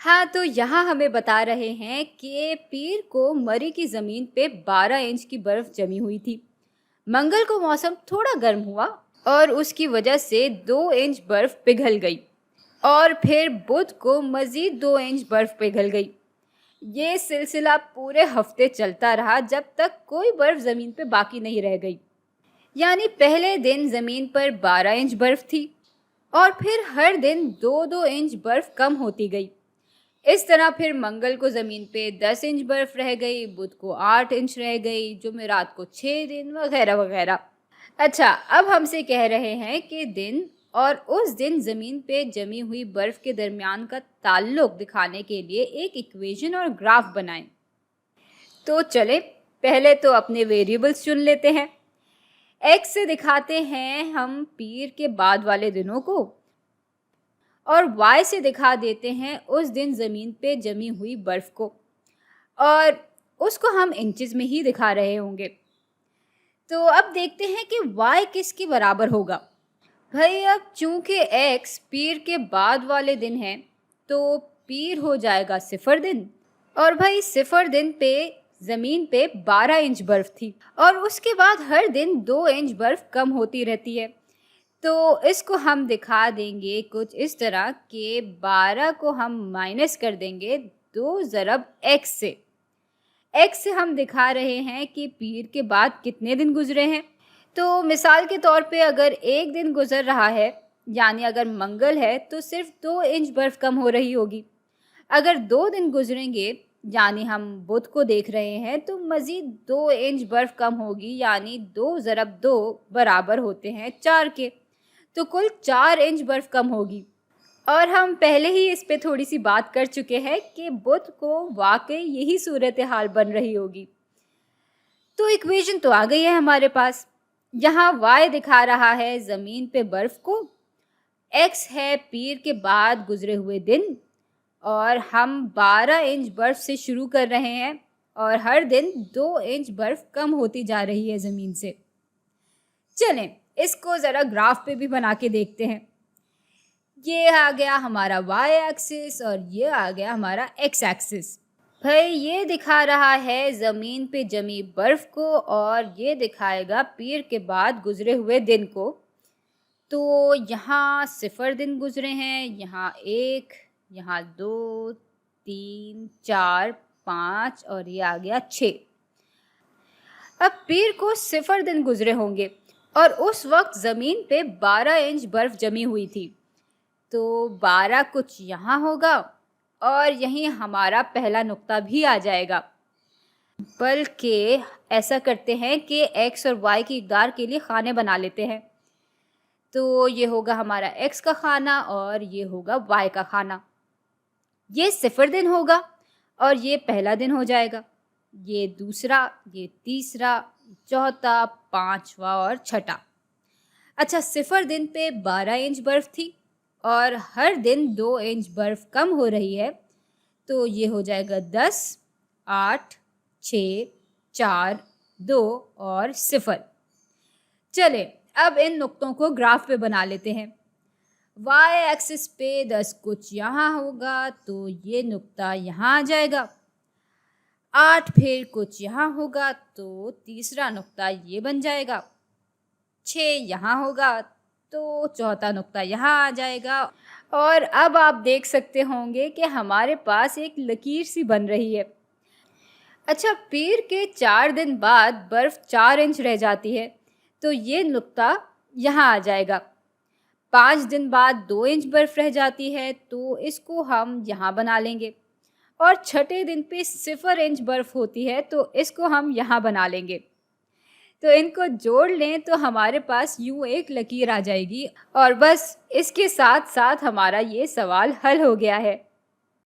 हाँ, तो यहाँ हमें बता रहे हैं कि पीर को मरी की ज़मीन पे 12 इंच की बर्फ़ जमी हुई थी। मंगल को मौसम थोड़ा गर्म हुआ और उसकी वजह से 2 इंच बर्फ़ पिघल गई और फिर बुध को मज़ीद 2 इंच बर्फ़ पिघल गई। ये सिलसिला पूरे हफ्ते चलता रहा जब तक कोई बर्फ़ ज़मीन पे बाकी नहीं रह गई। यानी पहले दिन ज़मीन पर 12 इंच बर्फ़ थी और फिर हर दिन 2-2 इंच बर्फ़ कम होती गई। इस तरह फिर मंगल को ज़मीन पे 10 इंच बर्फ़ रह गई, बुध को 8 इंच रह गई, जुमेरात को 6 दिन वगैरह वगैरह। अच्छा, अब हमसे कह रहे हैं कि दिन और उस दिन ज़मीन पे जमी हुई बर्फ़ के दरमियान का ताल्लुक दिखाने के लिए एक इक्वेशन और ग्राफ बनाएं। तो चले, पहले तो अपने वेरिएबल्स चुन लेते हैं। एक्स से दिखाते हैं हम पीर के बाद वाले दिनों को और y से दिखा देते हैं उस दिन ज़मीन पे जमी हुई बर्फ़ को, और उसको हम इंचेस में ही दिखा रहे होंगे। तो अब देखते हैं कि y किसके बराबर होगा। भाई, अब चूंकि x पीर के बाद वाले दिन है तो पीर हो जाएगा 0 दिन, और भाई 0 दिन पे ज़मीन पे 12 इंच बर्फ़ थी और उसके बाद हर दिन 2 इंच बर्फ़ कम होती रहती है। तो इसको हम दिखा देंगे कुछ इस तरह कि 12 को हम माइनस कर देंगे 2 ज़रब x से। x से हम दिखा रहे हैं कि पीर के बाद कितने दिन गुजरे हैं। तो मिसाल के तौर पे अगर एक दिन गुजर रहा है, यानी अगर मंगल है तो सिर्फ 2 इंच बर्फ़ कम हो रही होगी। अगर 2 दिन गुजरेंगे, यानी हम बुध को देख रहे हैं, तो मज़ीद 2 इंच बर्फ़ कम होगी, यानी 2 ज़रब 2 बराबर होते हैं 4 के। तो कुल 4 इंच बर्फ़ कम होगी। और हम पहले ही इस पे थोड़ी सी बात कर चुके हैं कि बुध को वाकई यही सूरत हाल बन रही होगी। तो इक्वेशन तो आ गई है हमारे पास। यहाँ y दिखा रहा है ज़मीन पे बर्फ़ को, x है पीर के बाद गुजरे हुए दिन, और हम 12 इंच बर्फ़ से शुरू कर रहे हैं और हर दिन 2 इंच बर्फ़ कम होती जा रही है ज़मीन से। चलें, इसको ज़रा ग्राफ पे भी बना के देखते हैं। ये आ गया हमारा y एक्सिस और ये आ गया हमारा x एक्सिस। भाई, ये दिखा रहा है ज़मीन पे जमी बर्फ़ को और ये दिखाएगा पीर के बाद गुजरे हुए दिन को। तो यहाँ 0 दिन गुजरे हैं, यहाँ 1, यहाँ 2, 3, 4, 5 और ये आ गया 6। अब पीर को 0 दिन गुजरे होंगे और उस वक्त ज़मीन पे 12 इंच बर्फ़ जमी हुई थी। तो 12 कुछ यहाँ होगा और यहीं हमारा पहला नुक्ता भी आ जाएगा। बल्कि ऐसा करते हैं कि x और y की इक़दार के लिए खाने बना लेते हैं। तो ये होगा हमारा x का खाना और ये होगा y का खाना। ये 0 दिन होगा और ये पहला दिन हो जाएगा, ये दूसरा, ये तीसरा, चौथा, पांचवा और छठा। अच्छा, 0 दिन पे 12 इंच बर्फ़ थी और हर दिन 2 इंच बर्फ़ कम हो रही है, तो ये हो जाएगा 10, 8, 6, 4, 2 और 0। चले, अब इन नुक्तों को ग्राफ पे बना लेते हैं। y एक्सिस पे 10 कुछ यहाँ होगा तो ये नुक्ता यहाँ आ जाएगा। 8 फिर कुछ यहाँ होगा तो तीसरा नुक्ता ये बन जाएगा। 6 यहाँ होगा तो चौथा नुक्ता यहाँ आ जाएगा। और अब आप देख सकते होंगे कि हमारे पास एक लकीर सी बन रही है। अच्छा, पीर के 4 दिन बाद बर्फ़ 4 इंच रह जाती है, तो ये नुक्ता यहाँ आ जाएगा। 5 दिन बाद 2 इंच बर्फ़ रह जाती है, तो इसको हम यहाँ बना लेंगे। और छठे दिन पे 0 इंच बर्फ़ होती है, तो इसको हम यहाँ बना लेंगे। तो इनको जोड़ लें तो हमारे पास यूँ एक लकीर आ जाएगी और बस इसके साथ साथ हमारा ये सवाल हल हो गया है।